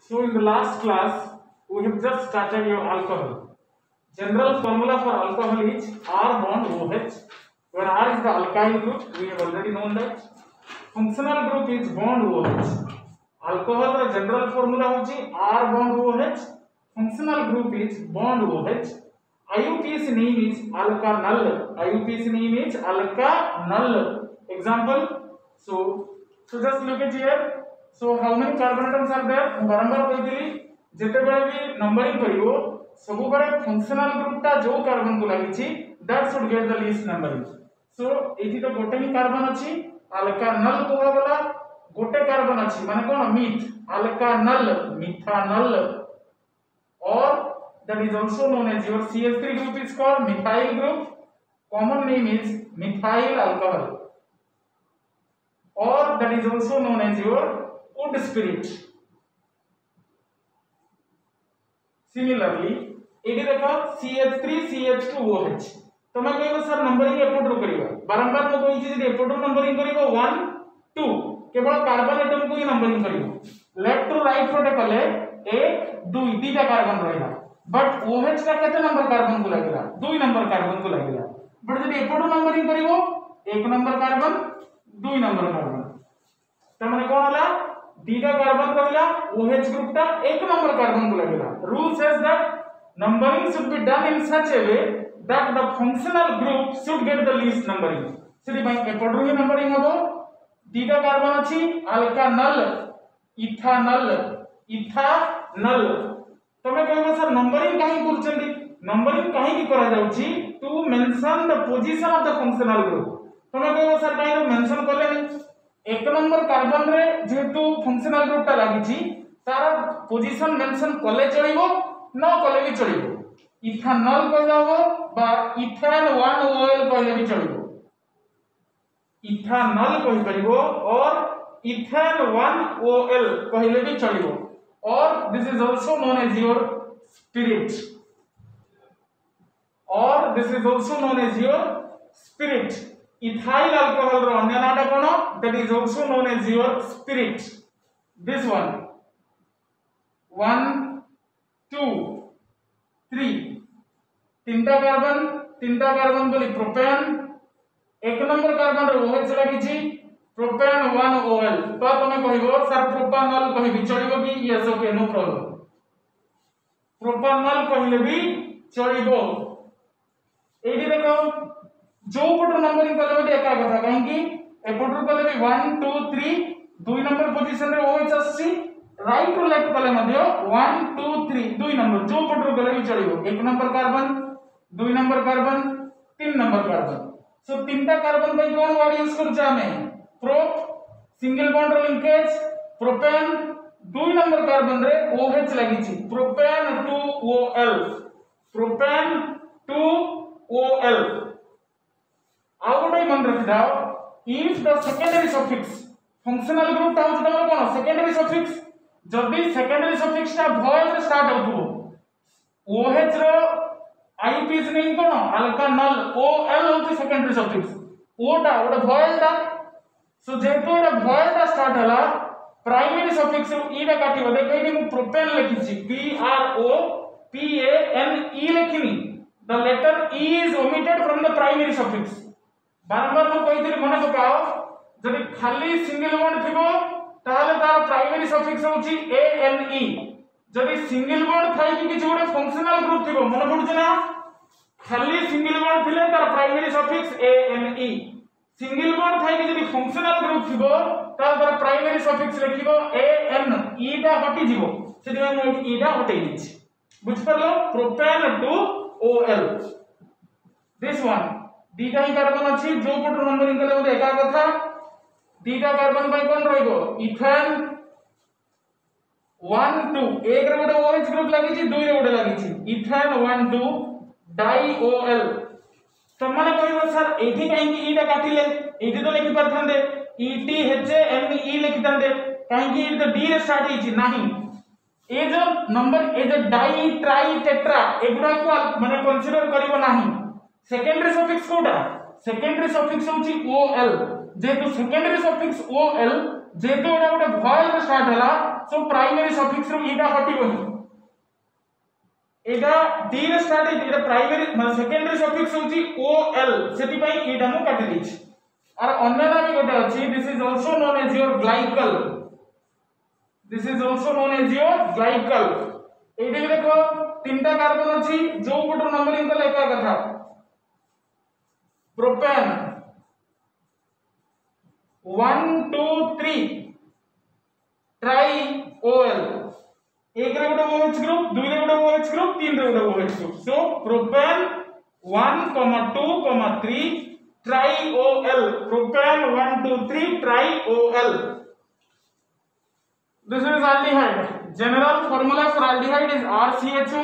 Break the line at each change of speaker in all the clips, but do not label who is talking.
So in the last class, we have just started your alcohol. General formula for alcohol is R bond OH, where R is the alkyl group. We have already known that. Functional group is bond OH. Alcohol the general formula होची R bond OH. Functional group is bond OH. IUPAC name is alkanal. IUPAC name is alkanal. Example. So just look at here. So how many carbon atoms are there? बारंबार कहिदिली जेते बेले भी numbering करिवो सबु बेले functional group ता जो carbon को लागिछि that should get the least numbering. So एथि तो गोटे ही कार्बन अछि अल्कानल कोहा गला गोटे कार्बन अछि माने कोन मिथ अल्कानल मिथानल और that is also known as your CH3 group is called methyl group. Common name is methyl alcohol or that is also known as your wood spirit. Similarly, एडी देखो CH3 CH2OH तमे कहबो sir numbering एपट रो करिवो बारंबार तो कोई चीज एपट रो numbering करिवो 1 2 केवल कार्बन एटम को ही नंबरिंग करिवो लेफ्ट टू राइट फोटे कले 1 2 दीटा कार्बन रहला बट OH का केते नंबर कार्बन को लागिला 2 नंबर कार्बन को लागिला बट जदि एपट रो नंबरिंग करिवो 1 नंबर कार्बन 2 नंबर कार्बन तमने कोन होला दीटा कार्बन रहला OH ग्रुप ता 1 नंबर कार्बन को लागिला. Rule says that numbering should be done in such a way that the functional group should get the least numbering. सिरि भाई एपट रो नंबरिंग हबो दीटा कार्बन अछि अल्कानल इथानल इथानल तमे कहबो सर नंबरिंग काहे करछंदी नंबरिंग काहे की करा जाउची to mention the position of the functional group तमे कहबो सर काहे मेंशन करलेनी एक नंबर कार्बन रे जेतु फंक्शनल ग्रुप ता लागिची तार पोजीशन मेंशन कले चलिबो न कले भी चलिबो इथानल कहलाबो बा इथेन 1 OL कहले भी चलिबो इथानल कहि परिबो और इथेन 1 OL कहले भी चलिबो और this is also known as your spirit और this is also known as your spirit ethyl alcohol ro अन्य नाटा कोन that is also known as your spirit. This one 1 2 3 तीनटा कार्बन बोली प्रोपेन एक नंबर कार्बन रो OH लागिची propane 1 OL तो तमे कहिबो sir प्रोपानल कहिबी चलिबो कि yes okay no problem propanal कहिले भी चलिबो. एडी देखो जो पटर नंबरिंग कले भी एका कथा काहे कि एपटर कले भी 1 2 3 2 नंबर पोजीशन रे OH आसी राइट टू लेफ्ट कले मध्ये 1 2 3 2 नंबर जो पटर कले भी चलिबो एक number carbon 2 number carbon 3 number carbon. So तीनटा कार्बन पे कोन वर्ड यूज करछ हमें prop single bond linkage propane 2 number carbon रे OH लागिची प्रोपेन 2OL प्रोपेन 2OL. आउट मन रखि दाओ if the secondary suffix functional group ता होता कोन सेकेंडरी सफिक्स जदी सेकेंडरी सफिक्स ता वॉयल रे स्टार्ट होतबो OH रो IUPAC नेम कोन अल्कानल OL होती सेकेंडरी सफिक्स O ता ओटा वॉयल ता सो जेतो एटा वॉयल ता स्टार्ट हला प्राइमरी सफिक्स रो ई टा काटिबो देखैनी मु प्रोपेन लिखिछि PROPANE लिखिनी the letter E is omitted from the primary suffix. बारंबार मु कहिदिली मने पकाओ जदि खाली सिंगल बॉन्ड थिबो ताले तार प्राइमरी सफिक्स होची ANE जदि सिंगल बॉन्ड थाई कि किछ गोटे फंक्शनल ग्रुप थिबो मने पडुछ ना खाली सिंगल बॉन्ड थिले तार primary suffix ANE single bond थाई कि जदि फंक्शनल ग्रुप थिबो तार प्राइमरी सफिक्स लिखिबो AN ई टा हटि जिवो सेदिमे मु ई टा हटै दिछि बुझ परलो प्रोपेन 2 OL. This one दीटा ही कार्बन अछि जो पटर नंबरिंग कले ओते एका कथा दीटा कार्बन पय कोन रहइबो इथेन 1 2 एक रे गोटे OH ग्रुप लागि छि 2 रे गोटे लागि छि इथेन 1 2 डाई OL तो माने कहबो सर एठी काहे कि ईटा काटिले एठी तो लिखि परथांदे ETHANE लिखि थांदे काहे कि ई तो डी रे स्टार्ट हिछि नाही ए जो नंबर ए जो डाई ट्राई टेट्रा एगुडा को माने कंसीडर करिवो नाही सेकेंडरी सफिक्स कोडा सेकेंडरी सफिक्स होची OL जेतु सेकेंडरी सफिक्स OL जेतु एटा गोटे वॉयल रे स्टार्ट हला सो प्राइमरी सफिक्स रो इटा हटिबो एटा डी रे स्टार्ट एटा प्राइमरी मतलब सेकेंडरी सफिक्स होची ओ एल सेति पई एटा मु काटि दिछि और अन्य नाम गोटे अछि this is also known as your glycol this is also known as your glycol एटी देखो तीनटा कार्बन अछि जो पटो नंबरिंग कले एका कथा प्रोपेन 1 2 3 ट्राई ओएल एक रे गोटे OH ग्रुप दुई रे गोटे OH ग्रुप तीन रे गोटे OH group so propane 1 2 3 try OL propane 1 2 3 try OL this is aldehyde general formula for aldehyde is RCHO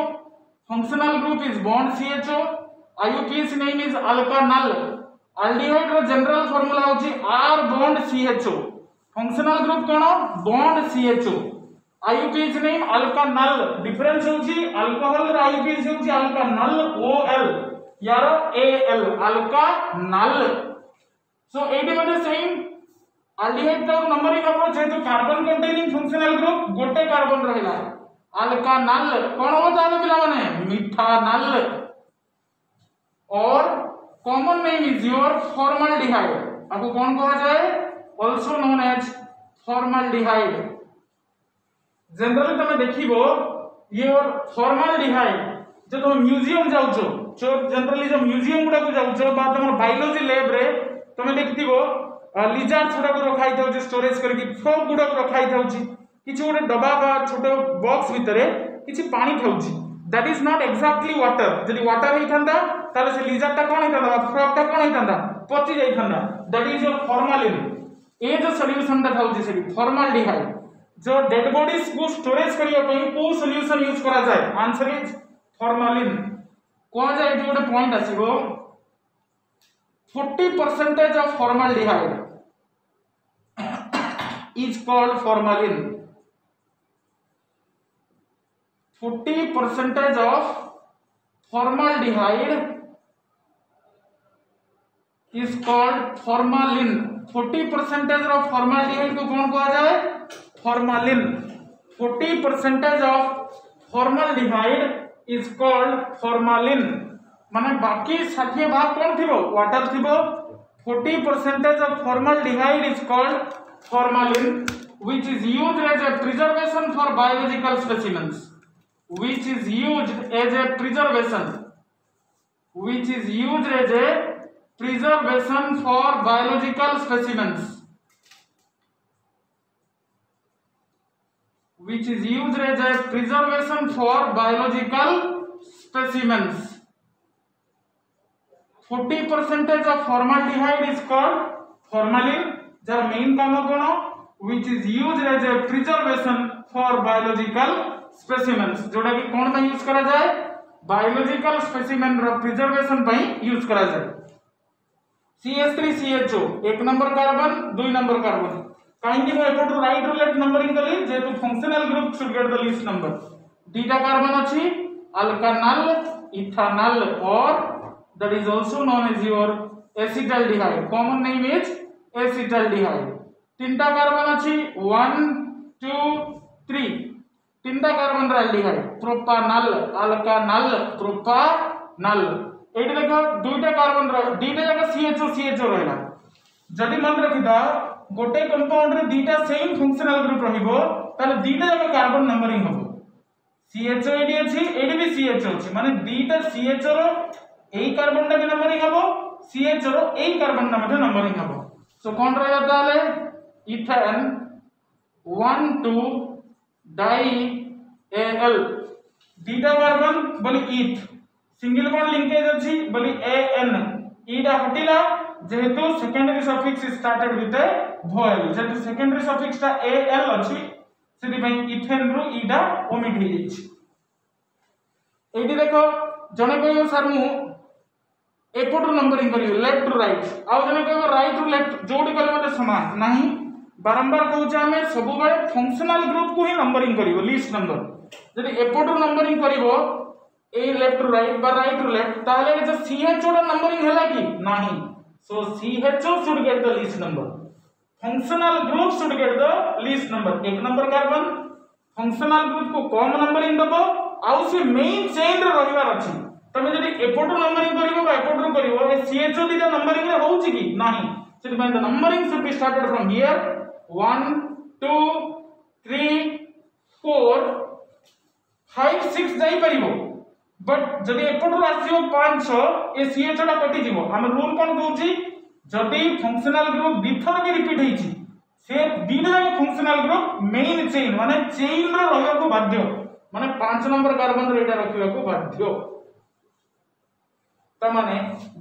functional group is bond CHO IUPAC name is alkanal aldehyde ro general formula hochi R bond CHO functional group kono bond CHO IUPAC name alkanal difference hochi alcohol ro IUPAC hochi alkanal OL यारो AL alkanal so 80 same aldehyde का numbering अपन जेतु carbon containing functional group गोटे carbon रहला alkanal कोन होता है पिला माने मिथानल और common name is your formaldehyde आपको कौन कहा जाए also known as formaldehyde generally तमे देखिबो ये और फॉर्मल्डिहाइड जो तुम म्यूजियम जाउछो जो जनरली जो म्यूजियम गुडा को जाउछो बा तुम बायोलॉजी लैब रे तमे देखिथिबो लिजार्ड गुडा को रखाई थाउछ स्टोरेज करके फ्रॉग गुडा को रखाई थाउछ किछि गोटे डब्बा बा छोटो बॉक्स भितरे किछि पानी थाउछ that is not exactly water जदि वाटर हेई थांदा ताले से लिजार्ड ता कोन हेई थांदा फ्रॉग ता कोन हेई थांदा पचि जाई थांदा दैट इज योर फॉर्मालिन ए जो सॉल्यूशन ता थाउछ से फॉर्मल्डिहाइड जो डेड बॉडीज को स्टोरेज करिया पई को सॉल्यूशन यूज करा जाय आंसर इज फॉर्मालिन कोन जाय एठी गोटे point आसीबो 40% of formaldehyde is called formalin 40% of formaldehyde is called formalin 40% of formaldehyde को कौन कहा जाए formalin 40% of formaldehyde is called formalin माने बाकी 60 भाग कौन थिबो वाटर थिबो 40% of formaldehyde is called formalin which is used as a preservation for biological specimens which is used as a preservation for biological specimens which is used as a preservation for biological specimens 40% of formaldehyde is called formalin jar main काम कोन which is used as a preservation for biological specimens जोडा कि कोन पई use करा जाय biological specimen रो preservation पई use करा जाय CH3CHO एक नंबर कार्बन दुई नंबर कार्बन काहे कि मैं एपटू राइट रो लेफ्ट नंबरिंग कली जेतु functional group should get the least number दीटा कार्बन अछि अल्कानल इथानल और that is also known as your acetaldehyde common name is acetaldehyde तीनटा कार्बन अछि 1 2 3 तीनटा कार्बन रा एल्डिहाइड प्रोपानल अल्कानल प्रोपानल एठी देखो दुईटा कार्बन रा दीटा जगह CHO रहला जदि मन रखिदा गोटे कंपाउंड रे दीटा सेम फंक्शनल ग्रुप रहिबो ताले दीटा जगह कार्बन नंबरिंग हबो CHO एडी अछि एडी भी CHO अछि माने दीटा CHO रो एई कार्बन टा भी नंबरिंग हबो CHO रो एई कार्बन टा मध्ये नंबरिंग हबो सो कोन रहला ताले इथेन 1 2 डाई Al दीटा कार्बन बोली ईथ सिंगल बॉन्ड लिंकेज अछि बोली An ईटा हटिला जेहेतु सेकेंडरी सफिक्स स्टार्टेड विथ ए वोएल जेहेतु सेकेंडरी सफिक्स ता Al अछि सेति पई इथेन रो ईटा ओमिट हे छि एटी देखो जने कहयो सर मु एपटू नंबरिंग करियो लेफ्ट टू राइट आ जने कहयो राइट टू लेफ्ट जोडी कले मते समान नाही बारंबार कहूचे हमें सब बेले फंक्शनल ग्रुप को ही नंबरिंग करिवो लिस्ट नंबर जदि एपटू नंबरिंग करिवो ए लेफ्ट टू राइट बा राइट टू लेफ्ट ताले जे CHO टा नंबरिंग हैला कि नाही so CHO should get the least number functional group should get the least number एक नंबर कार्बन फंक्शनल ग्रुप को कम नंबरिंग दबो आउ से मेन चेन रे रहिवार अछि तमे जदि एपोट नंबरिंग करिवो बा एपोट रो करिवो ए सीएचओ दिटा नंबरिंग रे होउची कि नाही सेति माने the numbering should be started from here 1 2 3 4 5 6 जाई परिवो बट जदि एपोट रो आसीओ 5 6 ए सीएचओ टा कटि जीवो हम रूल कोन कहूची जदि फंक्शनल ग्रुप दिथर भी रिपीट हेची से दिना फंक्शनल ग्रुप मेन चेन माने चेन रे रहया को बाध्य माने 5 नंबर कार्बन रे एटा रखिया को बाध्य त माने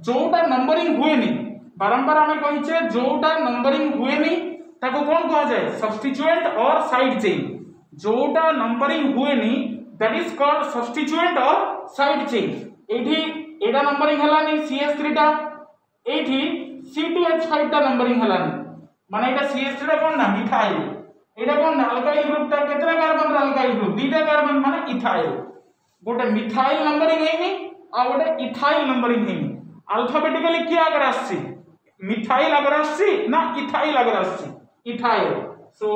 जोटा नंबरिंग हुएनी बारंबार हमें कहिचे जोटा नंबरिंग हुएनी ताको कोन कहा जाय सब्स्टिट्यूएंट और साइड चेन जोटा नंबरिंग हुएनी दैट इज कॉल्ड सब्स्टिट्यूएंट और साइड चेन एठी एटा नंबरिंग हलानी CH3 टा एठी C2H5 टा नंबरिंग हलानी माने एटा CH3 टा कोन ना मिथाइल एटा कोन ना अल्काइल ग्रुप ता केतना कार्बन रा अल्काइल ग्रुप दीटा कार्बन माने इथाइल गोटे मिथाइल नंबरिंग हेनी आ गोटे इथाइल नंबरिंग हेनी अल्फाबेटिकली क्या अगर आसी मिथाइल अगर आसी ना इथाइल अगर आसी इथाइल सो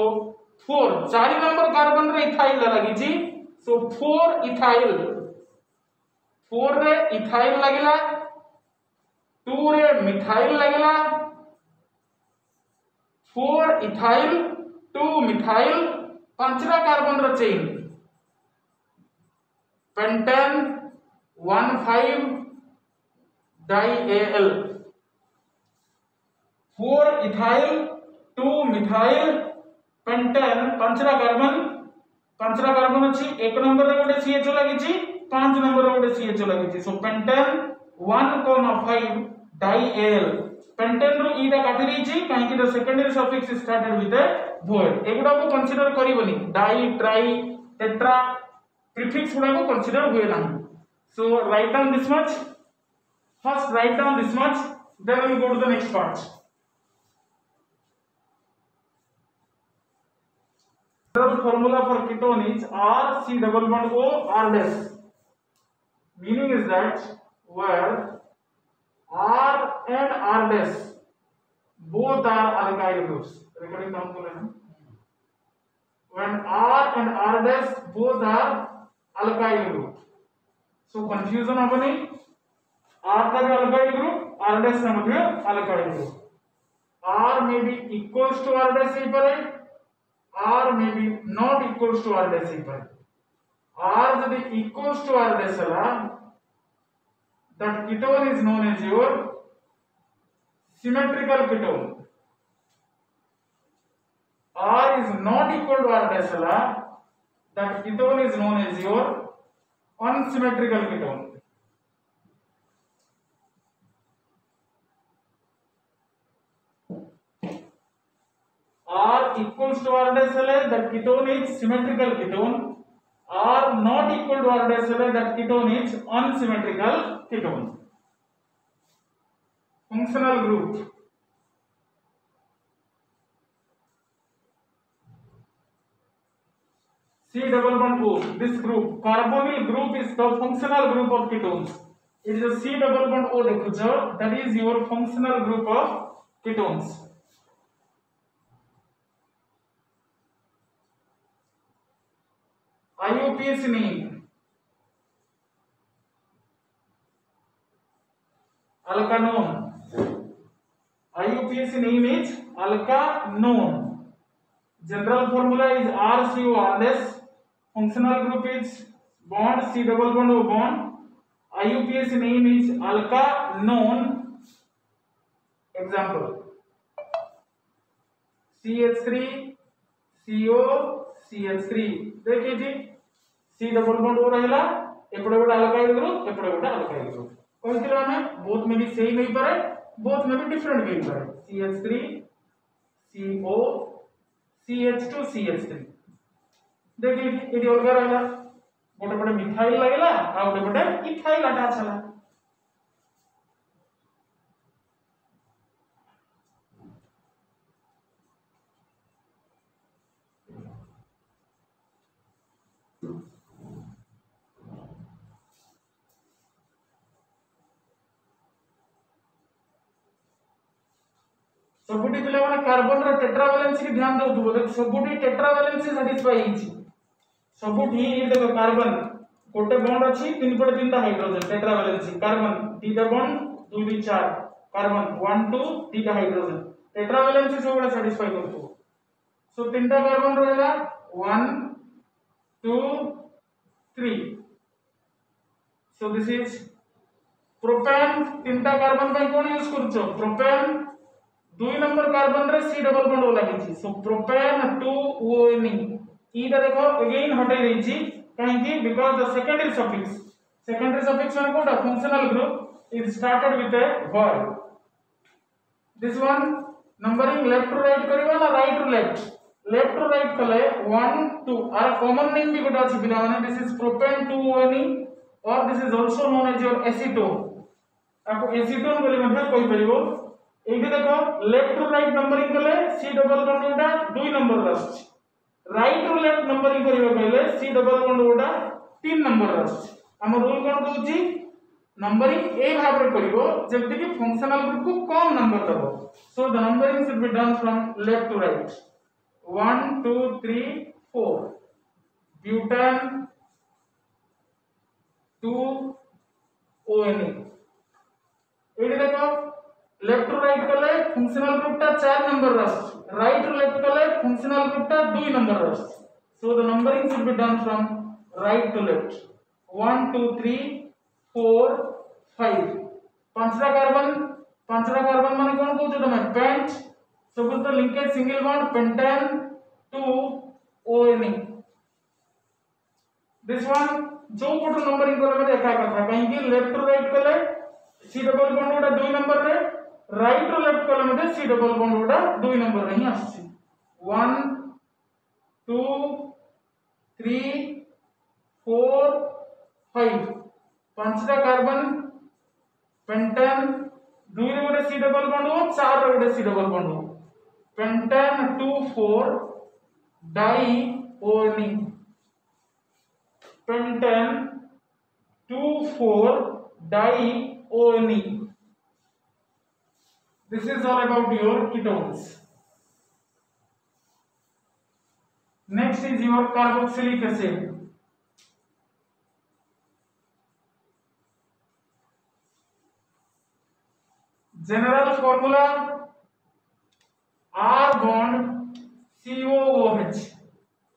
4 चारि नंबर कार्बन रे इथाइल लागि छी सो 4 इथाइल 4 रे इथाइल लागिला 2 रे मिथाइल लागिला 4 इथाइल 2 मिथाइल पांचरा कार्बन रो चेन पेंटेन 1,5 डाई-AL 4 इथाइल 2 मिथाइल पेंटेन पांचरा कार्बन अछि एक नंबर रे गोटे CHO लागि छी 5 नंबर रे गोटे CHO लागि छी सो पेंटेन 1,5 डाई-AL पेंटेन रो ईटा काटी दै छी काहे कि the secondary suffix started with a vowel एगुडा को कंसीडर करिवनी डाई ट्राई टेट्रा प्रीफिक्स गुडा को कंसीडर हुए ना so write down this much first write down this much then we will go to the next part the formula for ketone is RC double bond O R dash meaning is that where R and R dash both are alkyl groups recording down kole na when R and R dash both are alkyl group so confusion habani R ka bhi alkyl group R dash na bhi alkyl group R may be equals to R dash ei pare R may be not equals to R dash ei pare R jodi equals to R dash hala that ketone is known as your symmetrical ketone R is not equal to R dash hala that ketone is known as your unsymmetrical ketone R equals to R dash hale that ketone is symmetrical ketone R not equal to R dash hale that ketone is unsymmetrical ketone functional group C double bond O this group carbonyl group is the functional group of ketones it is a C double bond O dekhucho that is your functional group of ketones IUPAC name alkanone IUPAC name is alkanone general formula is RCO R dash functional group is bond C double bond O bond IUPAC name is alkanone example CH3 CO CH3 देखिए जी C double bond हो रहला एपडे गोटे alkyl group एपडे गोटे alkyl group कहथिला हमें both में भी same नहीं पारे बोथ में भी डिफरेंट भी पारे CH3 CO CH2 CH3 देखिए एटी अलगा रहला गोटे पटे मिथाइल लागला आ गोटे पटे इथाइल अटैच हला सबुटी पिला माने कार्बन रो टेट्रावैलेंसी की ध्यान दउथबो देख सबुटी टेट्रावैलेंसी सैटिस्फाई हिची सबुठी ये देखो कार्बन गोटे बॉन्ड अछि तीन पटे तीनटा हाइड्रोजन टेट्रा वैलेंसी कार्बन तीटा बॉन्ड 2 2 4 कार्बन 1 2 तीटा हाइड्रोजन टेट्रा वैलेंसी सब बड़ा सैटिस्फाई करतो सो तीनटा कार्बन रहला 1 2 3 so this is propane तीनटा कार्बन पे कोन यूज करछो प्रोपेन 2 नंबर कार्बन रे C डबल बॉन्ड लागिछि सो प्रोपेन 2 ONe इटा देखो अगेन हटाई देछि काहे कि बिकॉज़ द सेकेंडरी सफिक्स माने कोटा functional group is started with a word this one numbering left to right करबा ना राइट टू राइट कले 1 2 आर कॉमन नेम भी गोटा अछि बिना माने दिस इज प्रोपेन 2 ONe और this is also known as your acetone आपको एसीटोन बोली मध्ये कोइ परिबो एठी देखो लेफ्ट टू राइट नंबरिंग कले C डबल बॉन्ड उडा 2 नंबर रस राइट टू लेफ्ट नंबरिंग करियो कहले C डबल बॉन्ड उडा 3 नंबर रस हम रूल कोन कहूची नंबरिंग ए भाग रे करियो जेते कि फंक्शनल ग्रुप को कम नंबर दबो so the numbering should be done from left to right 1 2 3 4 butane 2 ONe एडी देखो लेफ्ट टू राइट कले फंक्शनल ग्रुप ता 4 नंबर रस राइट टू लेफ्ट कले फंक्शनल ग्रुप ता 2 नंबर रस so the numbering should be done from right to left 1 2 3 4 5 पांचटा carbon माने कोन कहू तमे पेंट सब तो linkage single bond pentane 2 ONe this one जो पट नंबरिंग करे मते एका कथा काहे कि लेफ्ट टू राइट कले C डबल बॉन्ड उडा 2 नंबर रे राइट टू लेफ्ट कले मते C डबल बॉन्ड उडा 2 नंबर रे ही आछि 1 2 3 4 5 पांचटा कार्बन पेंटेन 2 रे गोटे C डबल बॉन्ड हो 4 रे गोटे C डबल बॉन्ड हो pentane 2 4 di ONe pentane 2 4 di ONe this is all about your ketones next is your carboxylic acid general formula R bond COOH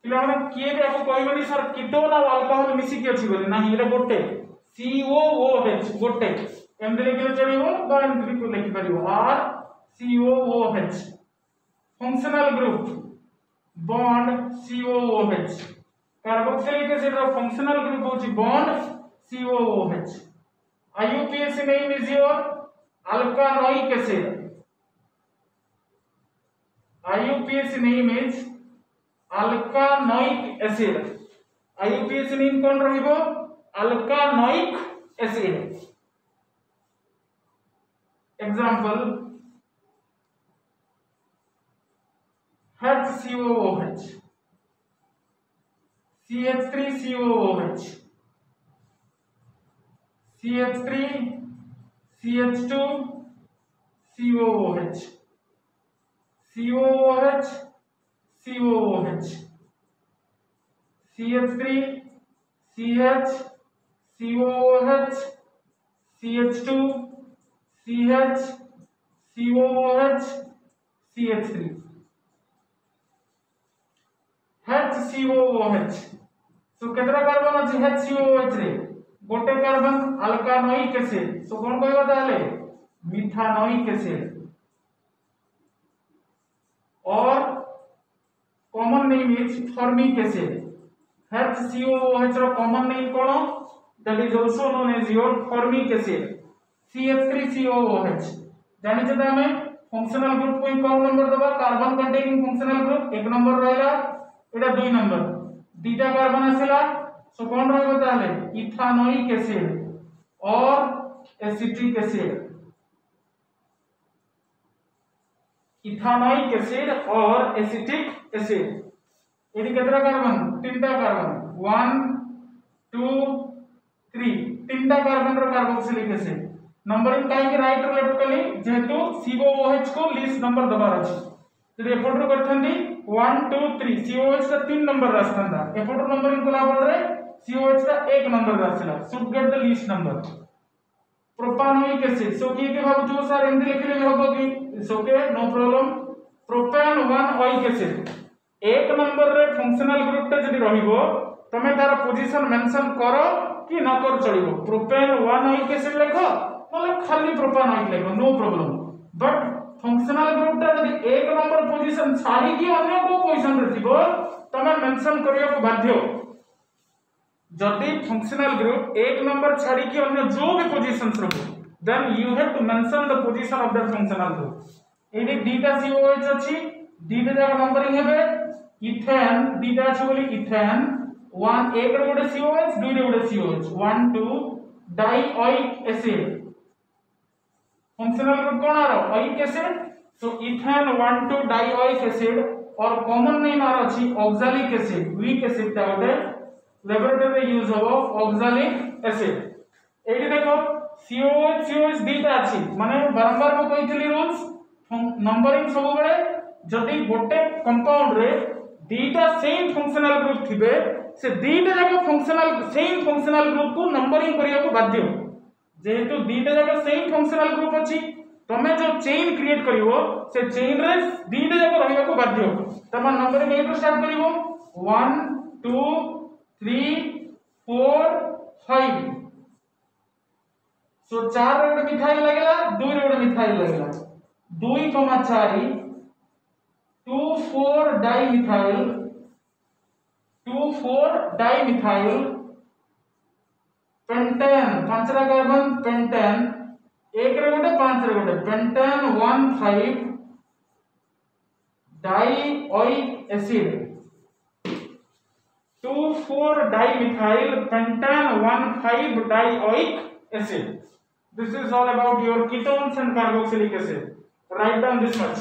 पिला माने किए भी आपको कहबनी सर कीटोन और अल्कोहल मिसी के अछि बोली नाही एटा गोटे COOH गोटे एमदे लिखले चलिबो बा एमदे को लिखि परिबो R COOH functional group bond COOH carboxylic acid रो फंक्शनल ग्रुप होची bond COOH IUPAC name is your alkanoic acid IUPAC name is alkanoic acid IUPAC name कोन रहिबो alkanoic acid example HCOOH CH3COOH CH3 CH2 COOH COOH COOH CH3 CH COOH CH2 CH COOH CH3 HCOOH सो केतरा carbon अछि HCOOH रे गोटे carbon अल्कानोइक acid so कोन कहबा ताले methanoic acid और common name is formic acid HCOOH रो common name कोन that is also known as your formic acid CH3COOH जानि छ हमें फंक्शनल ग्रुप को कौन नंबर दबा कार्बन कंटेनिंग फंक्शनल ग्रुप एक नंबर रहला एटा 2 नंबर दीटा कार्बन आसेला सो कोन रहबो ताले इथानोइक एसिड और एसिटिक एसिड इथानोइक एसिड और एसिटिक एसिड एडी केतरा कार्बन तीनटा कार्बन 1 2 3 तीनटा कार्बन रो कार्बोक्सिलिक एसिड नंबरिंग काहे कि राइट और लेफ्ट कली जेहेतु COOH को लीस्ट नंबर दबार अछि जदि एफोर्ट रो करथंदी 1 2 3 COH का 3 नंबर रास्ता था एपटो नंबरिंग कोला बलरे COH का 1 नंबर रास्ता should get the least number propanoic acid so की के भाबु जो सर एंदी लिखले भी होबो कि it's okay no problem propane 1 oic acid 1 number रे फंक्शनल ग्रुप ता जदी रहिबो तमे तार पोजीशन मेंशन करो कि न कर चलिबो प्रोपेन 1 ओइक एसिड लेखो मतलब खाली प्रोपानोइक लेखो no problem but functional group ता जदी 1 नंबर पोजीशन छाडी कि अन्य को पोजीशन रे थिबो तमे मेंशन करिया को बाध्य जदि फंक्शनल ग्रुप 1 नंबर छाडी कि अन्य जो भी पोजीशंस रखो then you have to mention the position of that functional group एडी डीटा COH अछि डीटा जाक नंबरिंग हेबे इथेन डीटा अछि बोली इथेन 1 एक रे गोटे COH 2 रे गोटे COH 1 2 dioic acid functional group कोन आरो oic acid so ethane 1 2 dioic acid और कॉमन नेम आर अछि ऑक्सैलिक एसिड वीक एसिड ता गोटे लैबोरेटरी में यूज होबो ऑक्सैलिक एसिड एडी देखो COH दीटा अछि माने बारंबार को कहितली रूल्स नंबरिंग सब बेले जदि गोटे कंपाउंड रे दीटा सेम फंक्शनल ग्रुप थिबे से दीटा जाक फंक्शनल सेम फंक्शनल ग्रुप को नंबरिंग करिया को बाध्य जेहेतु दीटा जाक सेम फंक्शनल ग्रुप अछि तमे जो चेन क्रिएट करिवो से चेन रे दीटा जाक रहिया को बाध्य तमा नंबरिंग एटू स्टार्ट करिवो 1 2 3 4 5 सो 4 रे गोटे मिथाइल लागला 2 रे गोटे मिथाइल लागला 2 4 2 4 डाइमिथाइल 2 4 डाइमिथाइल पेंटेन 5 रा कार्बन पेंटेन 1 रे गोटे 5 रे गोटे pentane 1 5 dioic acid 2 4 dimethyl pentane 1 5 dioic acid. This is all about your ketones and carboxylic acid. Write down this much.